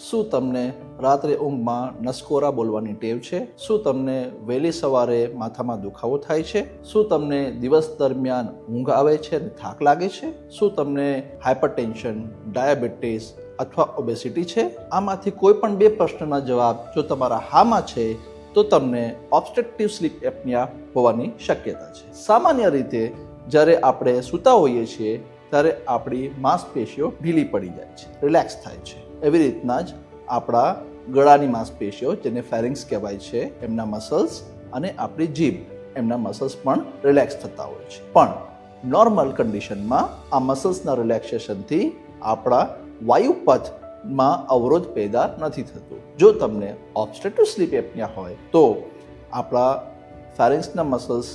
શું તમને રાત્રે ઊંઘમાં નસકોરા બોલવાની ટેવ છે? શું તમને વહેલી સવારે માથામાં દુખાવો થાય છે? શું તમને દિવસ દરમિયાન ઊંઘ આવે છે અને થાક લાગે છે? શું તમને હાઇપરટેન્શન, ડાયાબિટીસ અથવા ઓબેસિટી છે? આમાંથી કોઈ પણ 2 પ્રશ્નના જવાબ જો તમારા હામાં છે તો તમને ઓબ્સ્ટ્રક્ટિવ સ્લીપ એપનિયા હોવાની શક્યતા છે. સામાન્ય રીતે જ્યારે આપણે સૂતા હોઈએ છીએ ત્યારે આપણી માંસપેશીઓ ઢીલી પડી જાય છે, રિલેક્સ થાય છે. એવી રીતના જ આપણા ગળાની માંસપેશીઓ, જેને ફેરિંગ્સ કહેવાય છે, એમના મસલ્સ અને આપણી જીભ, એમના મસલ્સ પણ રિલેક્સ થતા હોય છે. પણ નોર્મલ કન્ડિશનમાં આ મસલ્સના રિલેક્સેશનથી આપણા વાયુપથમાં અવરોધ પેદા નથી થતો. જો તમને ઓબ્સ્ટ્રક્ટિવ સ્લીપ એપનિયા હોય તો આપણા ફેરિંગ્સના મસલ્સ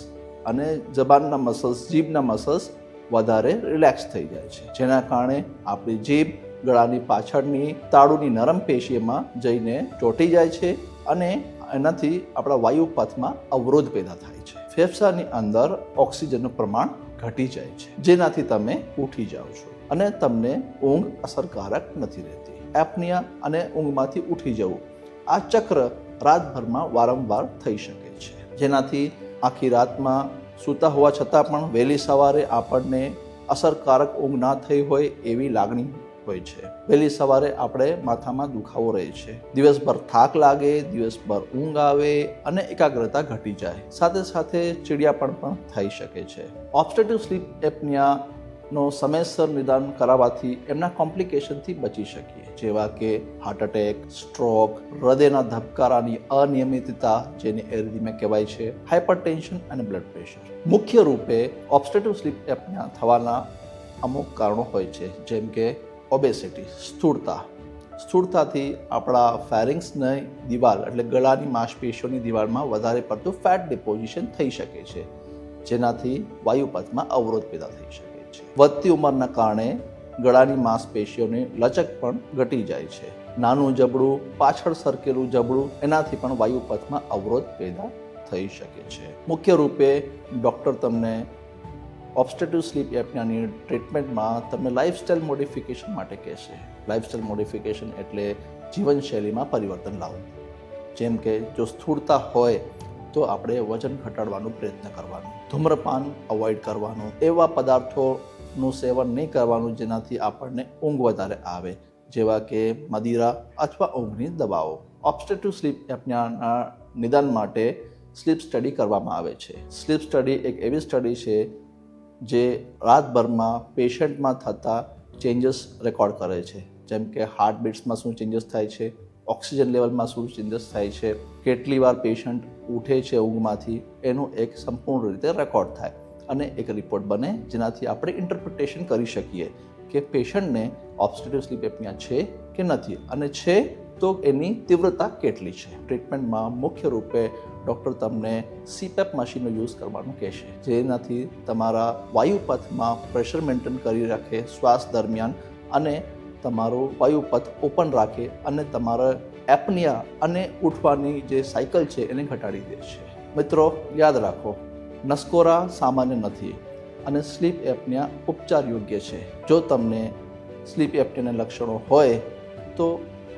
અને જબાનના મસલ્સ, જીભના મસલ્સ વધારે રિલેક્સ થઈ જાય છે, જેના કારણે આપણી જીભ ગળાની પાછળની તાળુની નરમ પેશીમાં જઈને ચોંટી જાય છે અને એનાથી આપણા વાયુપથમાં અવરોધ પેદા થાય છે. ફેફસાની અંદર ઓક્સિજનનું પ્રમાણ ઘટી જાય છે, જેનાથી તમે ઉઠી જાઓ છો અને તમને ઊંઘ અસરકારક નથી રહેતી. એપનિયા અને ઊંઘમાંથી ઉઠી જવું, આ ચક્ર રાતભરમાં વારંવાર થઈ શકે છે, જેનાથી આખી રાતમાં સૂતા હોવા છતાં પણ વહેલી સવારે આપણને અસરકારક ઊંઘ ના થઈ હોય એવી લાગણી હોય છે. વહેલી સવારે આપણે માથામાં દુખાવો રહે છે, દિવસભર થાક લાગે, દિવસભર ઊંઘ આવે અને એકાગ્રતા ઘટી જાય. સાથે સાથે ચીડિયાપણ પણ થઈ શકે છે. ઓબ્સ્ટ્રક્ટિવ સ્લીપ એપનિયાનો સમયસર નિદાન કરાવવાથી એમના કોમ્પ્લિકેશનથી બચી શકીએ, જેવા કે હાર્ટ એટેક, સ્ટ્રોક, હૃદયના ધબકારાની અનિયમિતતા, જેને એરિથમિયા કહેવાય છે, હાઇપરટેન્શન અને બ્લડ પ્રેશર. મુખ્ય રૂપે ઓબ્સ્ટ્રક્ટિવ સ્લીપ એપનિયા થવાના અમુક કારણો હોય છે, જેમ કે ઓબેસિટી, સ્થૂળતાથી આપણા ફેરિંગ્સની દિવાલ એટલે ગળાની માંસપેશીઓની દિવાલમાં વધારે પડતું ફેટ ડિપોઝિશન થઈ શકે છે, જેનાથી વાયુપથમાં અવરોધ પેદા થઈ શકે છે. વધતી ઉંમરના કારણે ગળાની માંસપેશીઓની લચક પણ ઘટી જાય છે. નાનું જબડું, પાછળ સરકેલું જબડું, એનાથી પણ વાયુપથમાં અવરોધ પેદા થઈ શકે છે. મુખ્ય રૂપે ડૉક્ટર તમને ઓબ્સ્ટ્રક્ટિવ સ્લીપ એપનિયાની ટ્રીટમેન્ટમાં તમને લાઇફસ્ટાઇલ મોડિફિકેશન માટે કહેશે. લાઇફસ્ટાઇલ મોડિફિકેશન એટલે જીવનશૈલીમાં પરિવર્તન લાવવું. જેમ કે જો સ્થૂળતા હોય તો આપણે વજન ઘટાડવાનો પ્રયત્ન કરવાનો, ધૂમ્રપાન અવોઇડ કરવાનું, એવા પદાર્થોનું સેવન નહીં કરવાનું જેનાથી આપણને ઊંઘ વધારે આવે, જેવા કે મદિરા અથવા ઊંઘની દવાઓ. ઓબ્સ્ટ્રક્ટિવ સ્લીપ એપનિયાના નિદાન માટે સ્લીપ સ્ટડી કરવામાં આવે છે. સ્લીપ સ્ટડી એક એવી સ્ટડી છે જે રાતભરમાં પેશન્ટમાં થતા ચેન્જીસ રેકોર્ડ કરે છે, જેમ કે હાર્ટબીટ્સમાં શું ચેન્જીસ થાય છે, ઓક્સિજન લેવલમાં શું ચેન્જીસ થાય છે, કેટલી વાર પેશન્ટ ઉઠે છે ઊંઘમાંથી, એનું એક સંપૂર્ણ રીતે રેકોર્ડ થાય અને એક રિપોર્ટ બને, જેનાથી આપણે ઇન્ટરપ્રિટેશન કરી શકીએ કે પેશન્ટને ઓબ્સ્ટ્રક્ટિવ સ્લીપ એપનિયા છે કે નથી, અને છે તો એની તીવ્રતા કેટલી છે. ટ્રીટમેન્ટમાં મુખ્ય રૂપે ડૉક્ટર તમને CPAP મશીનનો યુઝ કરવાનું કહેશે, જેનાથી તમારા વાયુપથમાં પ્રેશર મેન્ટેન કરી રાખે શ્વાસ દરમિયાન અને તમારું વાયુપથ ઓપન રાખે અને તમારા એપનિયા અને ઉઠવાની જે સાયકલ છે એને ઘટાડી દે છે. મિત્રો, યાદ રાખો, નસકોરા સામાન્ય નથી અને સ્લીપ એપનિયા ઉપચાર યોગ્ય છે. જો તમને સ્લીપ એપનિયાના લક્ષણો હોય તો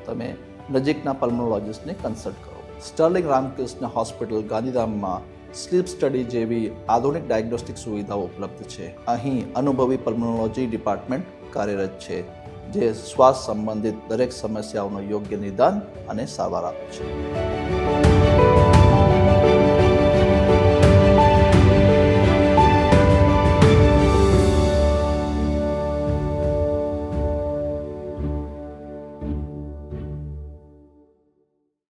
તમે નજીકના પલ્મોનોલોજિસ્ટને કન્સલ્ટ કરો. સ્ટર્લિંગ રામકૃષ્ણ હોસ્પિટલ, ગાંધીધામમાં સ્લીપ સ્ટડી જેવી આધુનિક ડાયગ્નોસ્ટિક સુવિધાઓ ઉપલબ્ધ છે. અહીં અનુભવી પલ્મોનોલોજી ડિપાર્ટમેન્ટ કાર્યરત છે, જે શ્વાસ સંબંધિત દરેક સમસ્યાઓનું યોગ્ય નિદાન અને સારવાર આપે છે.